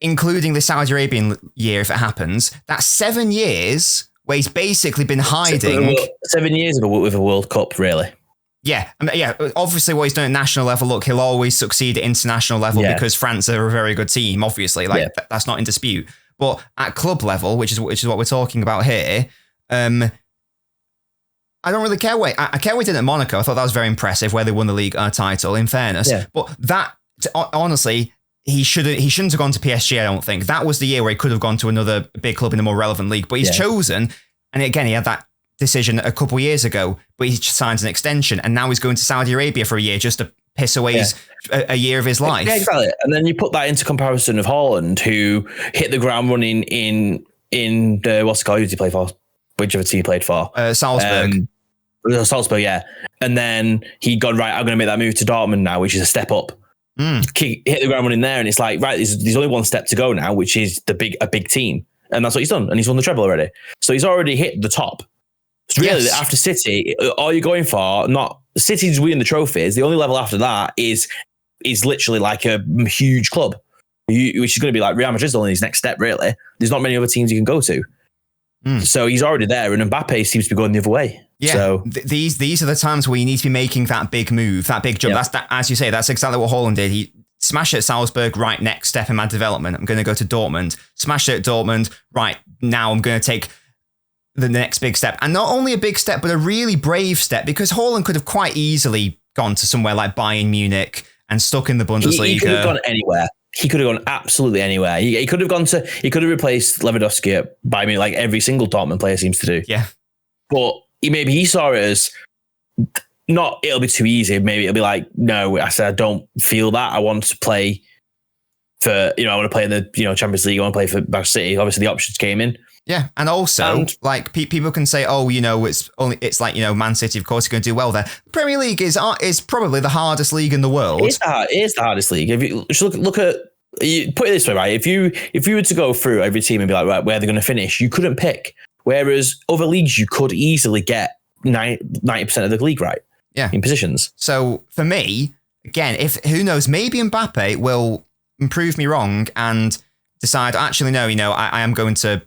including the Saudi Arabian year, if it happens, that's 7 years where he's basically been hiding. 7 years with a World Cup, really. Yeah, obviously what he's done at national level, look, he'll always succeed at international level because France are a very good team, obviously. That's not in dispute. But at club level, which is what we're talking about here, I don't really care what I care what he did at Monaco. I thought that was very impressive, where they won the league title, in fairness. Yeah. But that, honestly, he shouldn't have gone to PSG, I don't think. That was the year where he could have gone to another big club in a more relevant league. But he's chosen, and again, he had that decision a couple of years ago, but he signs an extension, and now he's going to Saudi Arabia for a year just to piss away a year of his life. Yeah, exactly. And then you put that into comparison of Haaland, who hit the ground running in the, what's it called? Who did he play for? Whichever team he played for? Salzburg. Salzburg, yeah. And then he gone, right, I'm going to make that move to Dortmund now, which is a step up. Hit the ground running there, and it's like, right, there's only one step to go now, which is a big team. And that's what he's done. And he's won the treble already. So he's already hit the top. So really, after City, all you're going for, not City's winning the trophies. The only level after that is literally like a huge club, which is going to be like Real Madrid's only his next step, really. There's not many other teams you can go to. So he's already there, and Mbappe seems to be going the other way. Yeah, so these are the times where you need to be making that big move, that big jump. That's as you say, that's exactly what Haaland did. He smashed it at Salzburg, right, next step in my development, I'm going to go to Dortmund. Smashed it at Dortmund, right, now I'm going to take the next big step. And not only a big step, but a really brave step, because Haaland could have quite easily gone to somewhere like Bayern Munich and stuck in the Bundesliga. He could have gone anywhere. He could have gone absolutely anywhere. He could have replaced Lewandowski at Bayern Munich, like every single Dortmund player seems to do. Yeah. But maybe he saw it as not, it'll be too easy. Maybe it'll be like, no, I said, I don't feel that. I want to play for, I want to play in the, Champions League. I want to play for Manchester City. Obviously the options came in. Yeah, and also, people can say, it's like, Man City, of course, are going to do well there. The Premier League is probably the hardest league in the world. It is the hardest league. If you look at, you put it this way, right? If you were to go through every team and be like, right, where they're going to finish, you couldn't pick. Whereas other leagues, you could easily get 90% of the league right. Yeah, in positions. So for me, again, who knows, maybe Mbappe will prove me wrong and decide, actually, no, I am going to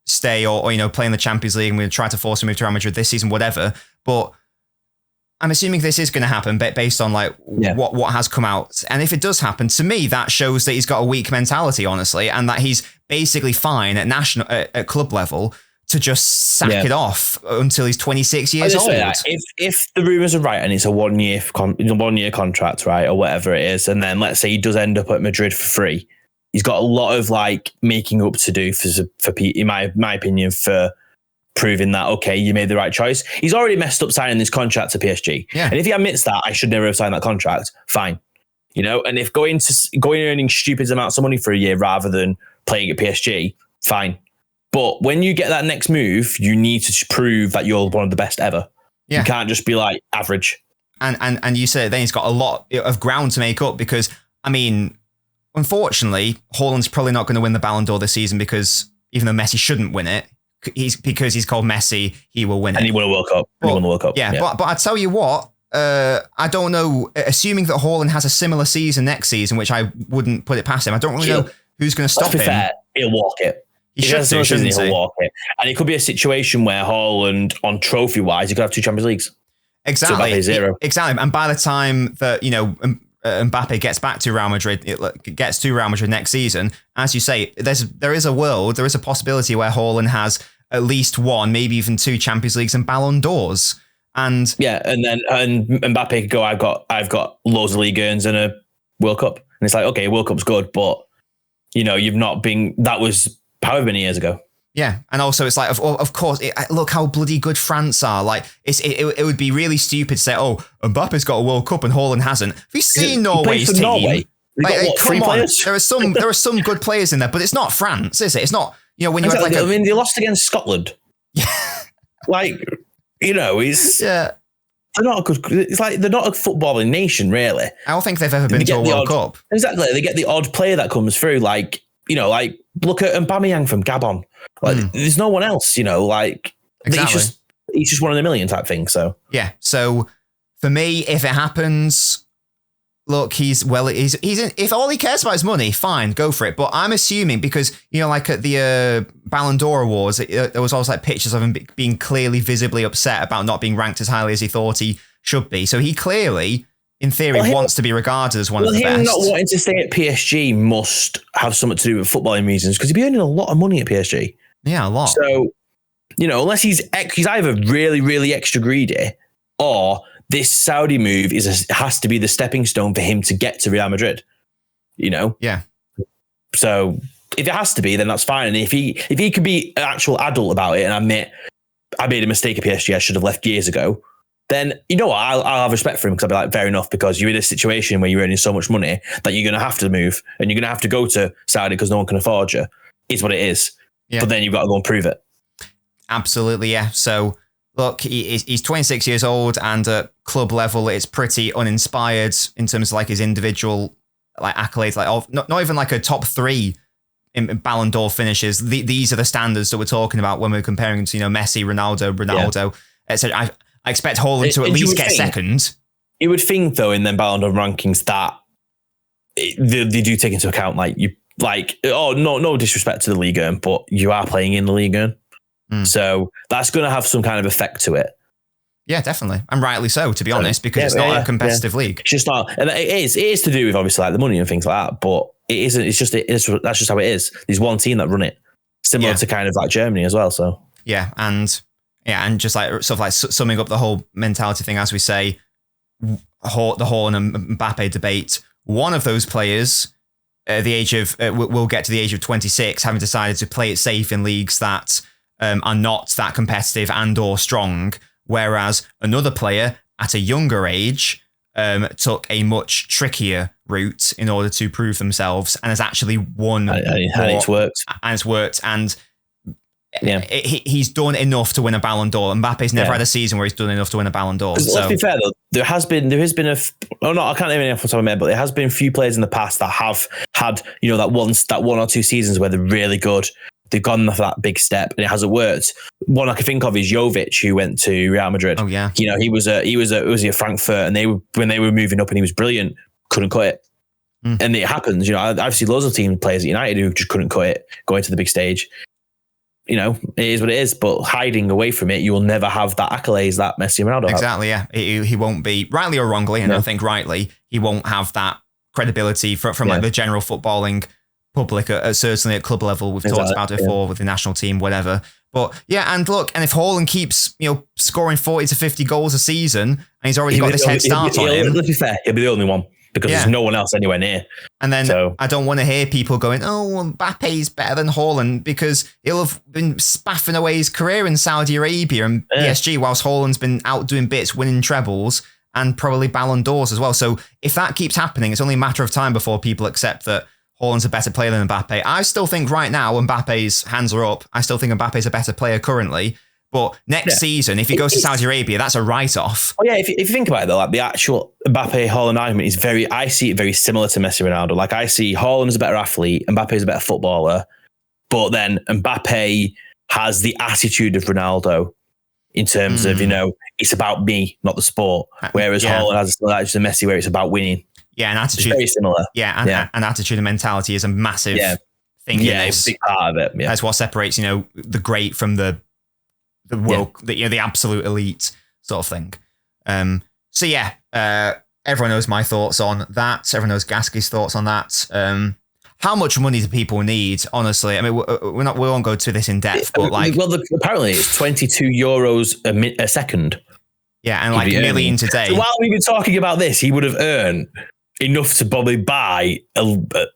stay or play in the Champions League, and we're going to try to force him to move to Real Madrid this season, whatever. But I'm assuming this is going to happen based on what has come out. And if it does happen, to me, that shows that he's got a weak mentality, honestly, and that he's basically fine at club level to just sack it off until he's 26 years old. If the rumours are right and it's a one-year contract, right, or whatever it is, and then let's say he does end up at Madrid for free, he's got a lot of making up to do for in my opinion, for proving that, okay, you made the right choice. He's already messed up signing this contract to PSG. Yeah. And if he admits that, I should never have signed that contract, fine. And if going earning stupid amounts of money for a year rather than playing at PSG, fine. But when you get that next move, you need to prove that you're one of the best ever. Yeah. You can't just be like average. And you said then he's got a lot of ground to make up, because, unfortunately, Haaland's probably not going to win the Ballon d'Or this season, because even though Messi shouldn't win it, because he's called Messi, he will win it. And he won a World Cup. Yeah. But I tell you what, I don't know, assuming that Haaland has a similar season next season, which I wouldn't put it past him, I don't really know who's going to stop him. Fair, he'll walk it. He should do, shouldn't he? He'll walk it. And it could be a situation where Haaland, on trophy-wise, he could have 2 Champions Leagues. Exactly. So Mbappe 0. Exactly. And by the time that, Mbappe gets back to Real Madrid, gets to Real Madrid next season, as you say, there is a possibility where Haaland has at least 1, maybe even 2 Champions Leagues and Ballon d'Ors. And Mbappe could go, I've got loads of league earns and a World Cup. And it's like, okay, World Cup's good, but you've not been, that was however many years ago. Yeah, and also it's like, of course, look how bloody good France are. Like, it would be really stupid to say, oh, Mbappe's got a World Cup and Haaland hasn't. Have you seen Norway's team? Norway? Come on, there are some good players in there, but it's not France, is it? It's not, when you have they lost against Scotland. It's they're not a good. It's like they're not a footballing nation, really. I don't think they've ever been to a World Cup. Exactly, they get the odd player that comes through, look at Aubameyang from Gabon. There's no one else, exactly. He's just one in a million type thing. So yeah. So for me, if it happens, look, he's in, if all he cares about is money, fine, go for it. But I'm assuming because, like at the Ballon d'Or Awards, there was also like pictures of him being clearly visibly upset about not being ranked as highly as he thought he should be. So he clearly, in theory, wants to be regarded as one of the best. Him not wanting to stay at PSG must have something to do with footballing reasons because he'd be earning a lot of money at PSG. Yeah, a lot. So, unless he's either really, really extra greedy or this Saudi move has to be the stepping stone for him to get to Real Madrid, Yeah. So if it has to be, then that's fine. And if he could be an actual adult about it and admit, I made a mistake at PSG, I should have left years ago, then you know what, I'll have respect for him because I'll be like, fair enough, because you're in a situation where you're earning so much money that you're going to have to move and you're going to have to go to Saudi because no one can afford you. It's what it is. Yeah. But then you've got to go and prove it. Absolutely, yeah. So look, he's 26 years old, and at club level, it's pretty uninspired in terms of like his individual like accolades, like not even like a top 3 in Ballon d'Or finishes. These are the standards that we're talking about when we're comparing to Messi, Ronaldo. Yeah. So I expect Haaland to at least get second. You would think though in them Ballon d'Or rankings that they do take into account no disrespect to the Ligue 1, but you are playing in the Ligue 1. So that's going to have some kind of effect to it. Yeah, definitely. And rightly so, to be honest, because it's not a competitive league. It's just not. And it is to do with obviously like the money and things like that, but it isn't. That's just how it is. There's one team that run it, similar to kind of like Germany as well. So and just like sort of like summing up the whole mentality thing, as we say, the Haaland and Mbappe debate. One of those players, the age of will get to the age of 26, having decided to play it safe in leagues that are not that competitive and or strong, whereas another player at a younger age took a much trickier route in order to prove themselves and has actually won. And it's worked. And it's worked. And he's done enough to win a Ballon d'Or. Mbappe's never had a season where he's done enough to win a Ballon d'Or. So let's be fair though, there has been I can't even off the top of my head, but there has been a few players in the past that have had that one or two seasons where they're really good. They've gone for that big step and it hasn't worked. One I can think of is Jovic, who went to Real Madrid. Oh yeah, he was at Frankfurt, and when they were moving up and he was brilliant, couldn't cut it. And it happens. I've seen loads of team players at United who just couldn't cut it going to the big stage. It is what it is. But hiding away from it, you will never have that accolades that Messi and Ronaldo exactly. have. Yeah, he won't be, rightly or wrongly, and I think rightly, he won't have that credibility from like the general footballing public, certainly at club level. We've talked about it before with the national team, whatever. But yeah, and look, and if Haaland keeps scoring 40 to 50 goals a season, and he's already got this head start on him. Let's be fair, he'll be the only one because there's no one else anywhere near. And then I don't want to hear people going, "Oh, Mbappe's better than Haaland," because he'll have been spaffing away his career in Saudi Arabia and PSG, whilst Haaland's been out doing bits, winning trebles and probably Ballon d'Ors as well. So if that keeps happening, it's only a matter of time before people accept that Haaland's a better player than Mbappe. I still think right now Mbappe's hands are up. I still think Mbappe's a better player currently. But next season, if he goes to Saudi Arabia, that's a write-off. Oh yeah, if you think about it though, like the actual Mbappe-Haaland argument is I see it very similar to Messi Ronaldo. Like I see Haaland as a better athlete, Mbappe is a better footballer, but then Mbappe has the attitude of Ronaldo in terms of, it's about me, not the sport. Whereas Haaland has the attitude of Messi where it's about winning. Yeah, and attitude. It's very similar. Yeah, and attitude and mentality is a massive thing. Yeah, it's a big part of it. Yeah. That's what separates, the great from the world, the absolute elite sort of thing. So everyone knows my thoughts on that. Everyone knows Gasky's thoughts on that. How much money do people need? Honestly, I mean, we won't go to this in depth, but apparently it's €22 a second. Yeah, and like a million today. So while we've been talking about this, he would have earned enough to probably buy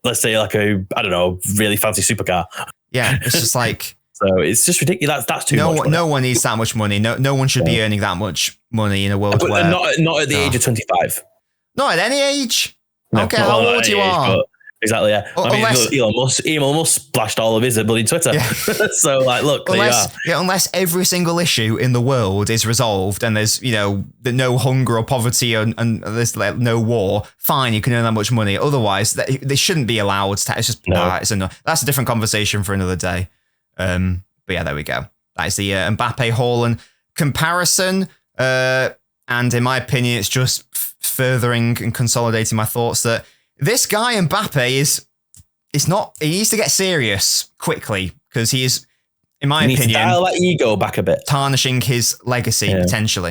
let's say like a, I don't know, really fancy supercar. Yeah, it's just like. So it's just ridiculous. That's too much. No one needs that much money. No one should be earning that much money in a world where not at the age of 25. Not at any age. Okay, how old you are. Exactly. Yeah. Elon Musk splashed all of his bloody Twitter. Yeah. So look, unless every single issue in the world is resolved and there's no hunger or poverty and there's no war, fine, you can earn that much money. Otherwise, they shouldn't be allowed to. It's just that's a different conversation for another day. But yeah, there we go. That is the Mbappe Haaland comparison. And in my opinion, it's just furthering and consolidating my thoughts that this guy Mbappe he needs to get serious quickly because he is, in my opinion, dial that ego back a bit, tarnishing his legacy potentially.